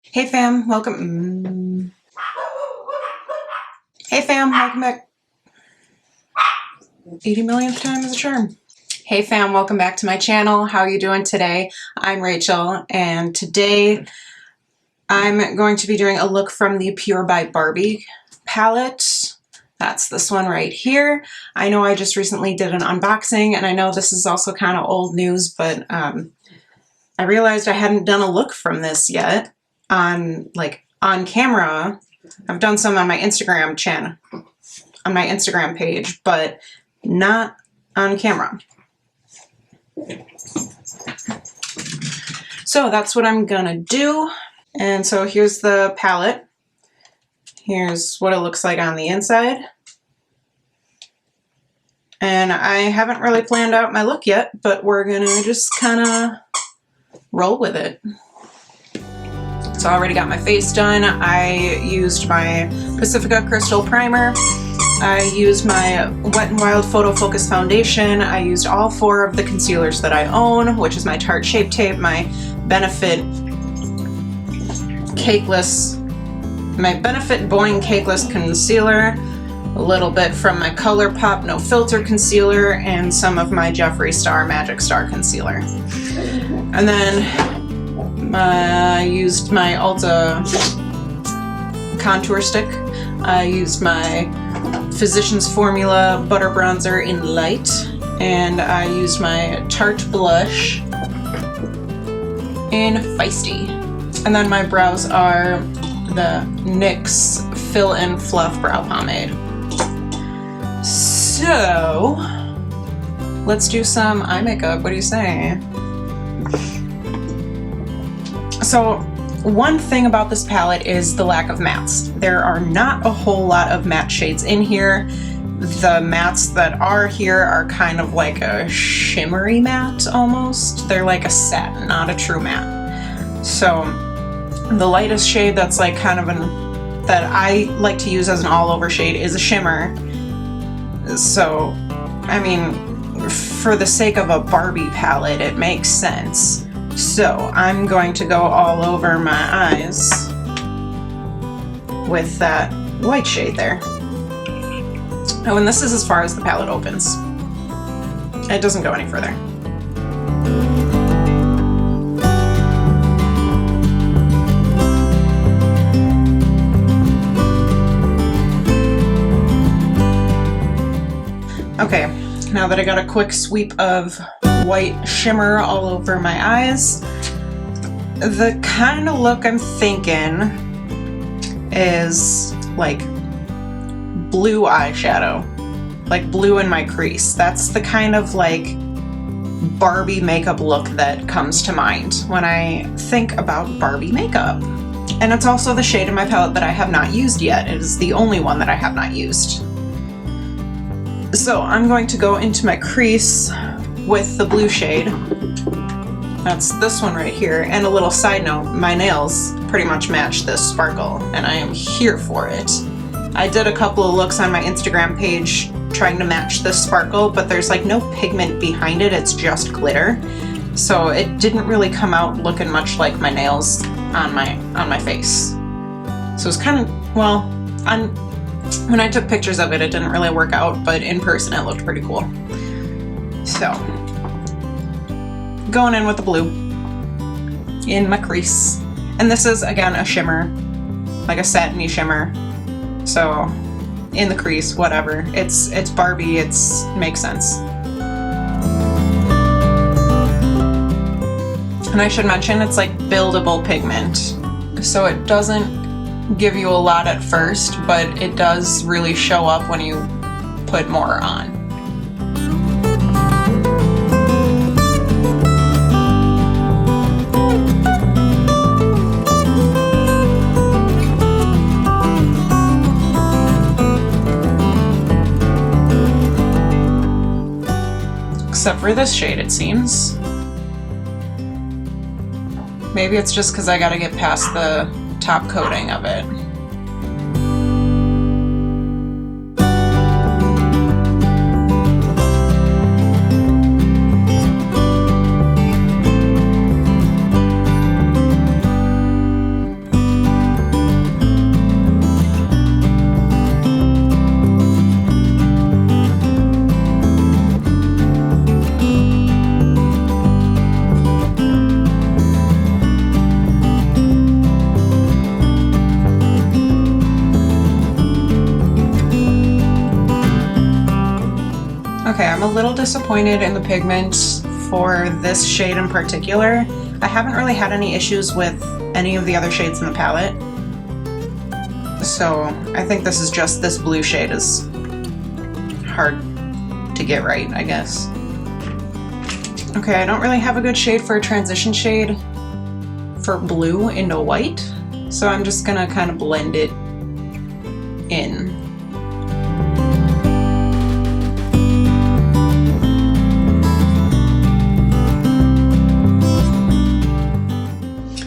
Hey fam, welcome. Hey fam, welcome back. 80 millionth time is a charm. Hey fam, welcome back to my channel. How are you doing today? I'm Rachel, and today I'm going to be doing a look from the Purx Barbie palette. That's this one right here. I know I just recently did an unboxing, and I know this is also kind of old news, but I realized I hadn't done a look from this yet on camera. I've done some on my Instagram channel, on my Instagram page, but not on camera. So that's what I'm gonna do. And so here's the palette. Here's what it looks like on the inside. And I haven't really planned out my look yet, but we're gonna just kind of roll with it. So I already got my face done. I used my Pacifica Crystal Primer. I used my Wet n Wild Photo Focus Foundation. I used all 4 of the concealers that I own, which is my Tarte Shape Tape, my Benefit Boing Cakeless Concealer, a little bit from my Colourpop No Filter Concealer, and some of my Jeffree Star Magic Star Concealer. And then I used my Ulta contour stick. I used my Physicians Formula Butter Bronzer in Light, and I used my Tarte blush in Feisty. And then my brows are the NYX Fill and Fluff Brow Pomade. So let's do some eye makeup. What do you say? So one thing about this palette is the lack of mattes. There are not a whole lot of matte shades in here. The mattes that are here are kind of like a shimmery matte almost. They're like a satin, not a true matte. So the lightest shade that's like kind of that I like to use as an all over shade is a shimmer. So, I mean, for the sake of a Barbie palette, it makes sense. So I'm going to go all over my eyes with that white shade there. Oh, and this is as far as the palette opens. It doesn't go any further. Okay, now that I got a quick sweep of white shimmer all over my eyes, the kind of look I'm thinking is like blue eyeshadow, like blue in my crease. That's the kind of like Barbie makeup look that comes to mind when I think about Barbie makeup. And it's also the shade in my palette that I have not used yet. It is the only one that I have not used. So I'm going to go into my crease with the blue shade. That's this one right here. And a little side note, my nails pretty much match this sparkle, and I am here for it. I did a couple of looks on my Instagram page trying to match this sparkle, but there's like no pigment behind it, it's just glitter. So it didn't really come out looking much like my nails on my face. So it's kind of, well, when I took pictures of it, it didn't really work out, but in person it looked pretty cool. So, going in with the blue in my crease. And this is, again, a shimmer, like a satiny shimmer. So, in the crease, whatever. It's Barbie, it makes sense. And I should mention, it's like buildable pigment. So it doesn't give you a lot at first, but it does really show up when you put more on. Except for this shade, it seems. Maybe it's just because I gotta get past the top coating of it. little disappointed in the pigment for this shade in particular. I haven't really had any issues with any of the other shades in the palette. So I think this is just this blue shade is hard to get right, I guess. Okay, I don't really have a good shade for a transition shade for blue into white, so I'm just gonna kind of blend it in.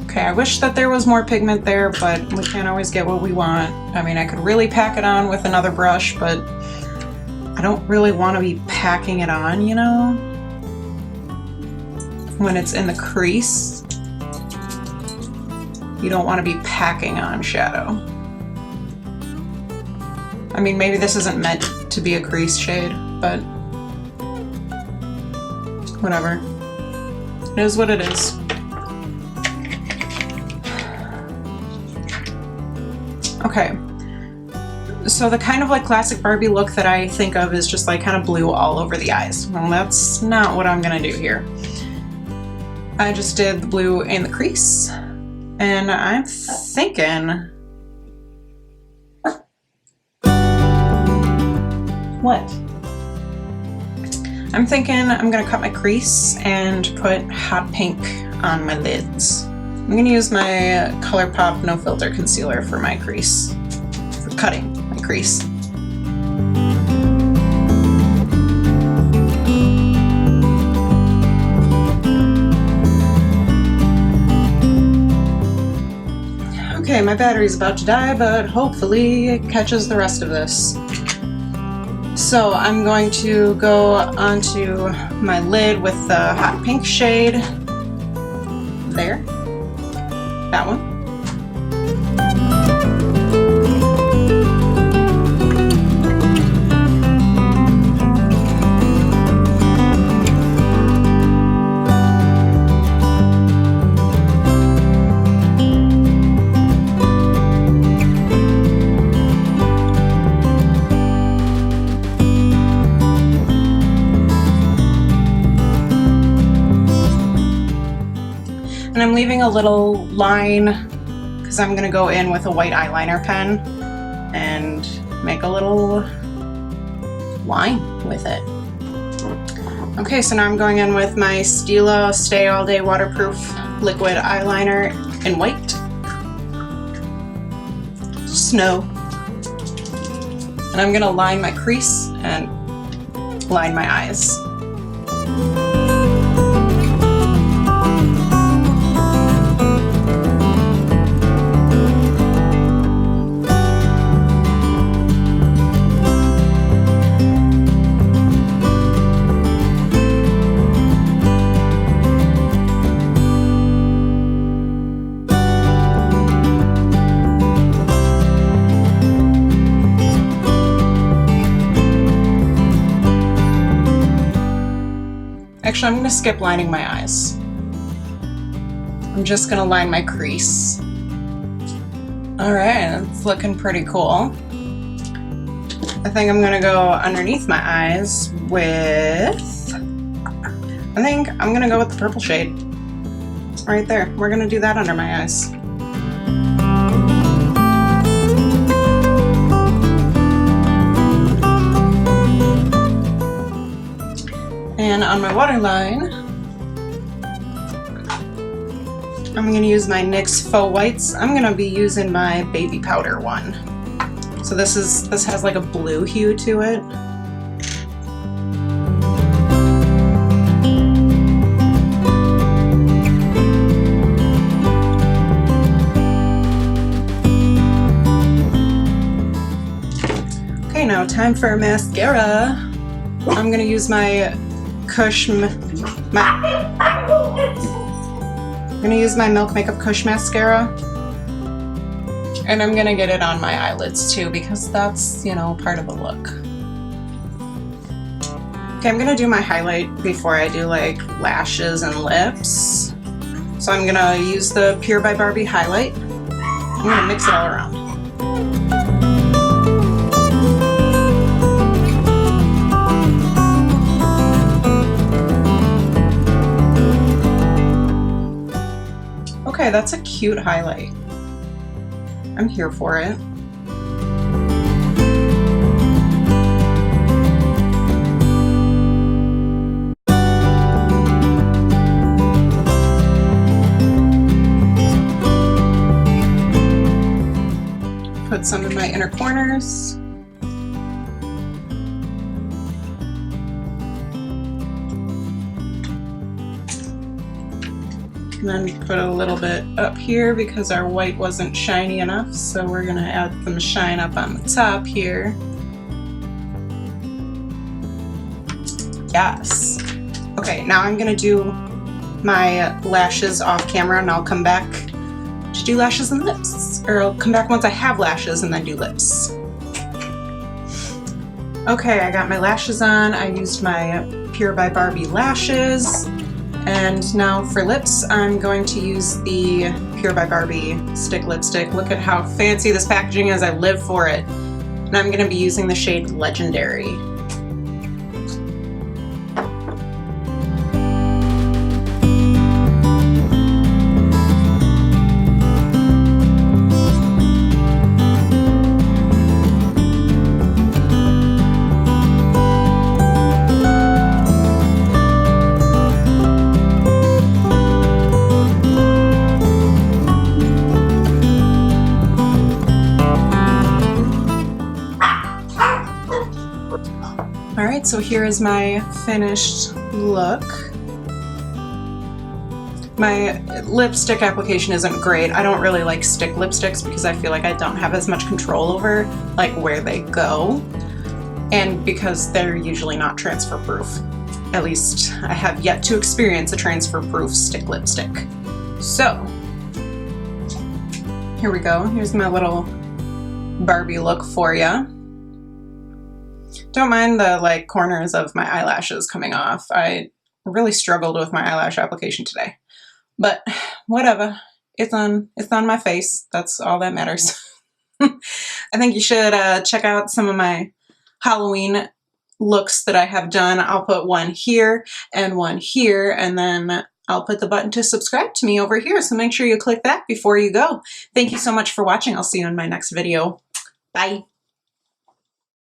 Okay, I wish that there was more pigment there, but we can't always get what we want. I mean, I could really pack it on with another brush, but I don't really want to be packing it on, you know? When it's in the crease, you don't want to be packing on shadow. I mean, maybe this isn't meant to be a crease shade, but whatever. It is what it is. Okay, so the kind of like classic Barbie look that I think of is just like kind of blue all over the eyes. Well, that's not what I'm gonna do here. I just did the blue in the crease, and I'm thinking... What? I'm thinking I'm gonna cut my crease and put hot pink on my lids. I'm gonna use my Colourpop No Filter Concealer for my crease, for cutting my crease. Okay, my battery's about to die, but hopefully it catches the rest of this. So I'm going to go onto my lid with the hot pink shade. There. That one. And I'm leaving a little line because I'm going to go in with a white eyeliner pen and make a little line with it. Okay, so now I'm going in with my Stila Stay All Day Waterproof Liquid Eyeliner in white. Snow. And I'm going to line my crease and line my eyes. Actually, I'm going to skip lining my eyes. I'm just going to line my crease. Alright, it's looking pretty cool. I think I'm going to go underneath my eyes with... I think I'm going to go with the purple shade. Right there. We're going to do that under my eyes. And on my waterline, I'm going to use my NYX Faux Whites. I'm going to be using my baby powder one. So this has like a blue hue to it. Okay, now time for mascara. I'm going to use my I'm gonna use my Milk Makeup Kush mascara, and I'm gonna get it on my eyelids too because that's, you know, part of the look. Okay, I'm gonna do my highlight before I do like lashes and lips. So I'm gonna use the Pure by Barbie highlight. I'm gonna mix it all around. Okay, that's a cute highlight. I'm here for it. Put some in my inner corners. And then put a little bit up here because our white wasn't shiny enough, so we're gonna add some shine up on the top here. Yes. Okay, now I'm gonna do my lashes off camera and I'll come back to do lashes and lips. Or I'll come back once I have lashes and then do lips. Okay, I got my lashes on. I used my Purx by Barbie lashes. And now for lips, I'm going to use the Purx by Barbie stick lipstick. Look at how fancy this packaging is. I live for it. And I'm going to be using the shade Legendary. Alright, so here is my finished look. My lipstick application isn't great. I don't really like stick lipsticks because I feel like I don't have as much control over like where they go, and because they're usually not transfer proof. At least I have yet to experience a transfer proof stick lipstick. So here we go. Here's my little Barbie look for you. Don't mind the like corners of my eyelashes coming off. I really struggled with my eyelash application today, but whatever. It's on my face. That's all that matters. I think you should check out some of my Halloween looks that I have done. I'll put one here, and then I'll put the button to subscribe to me over here. So make sure you click that before you go. Thank you so much for watching. I'll see you in my next video. Bye.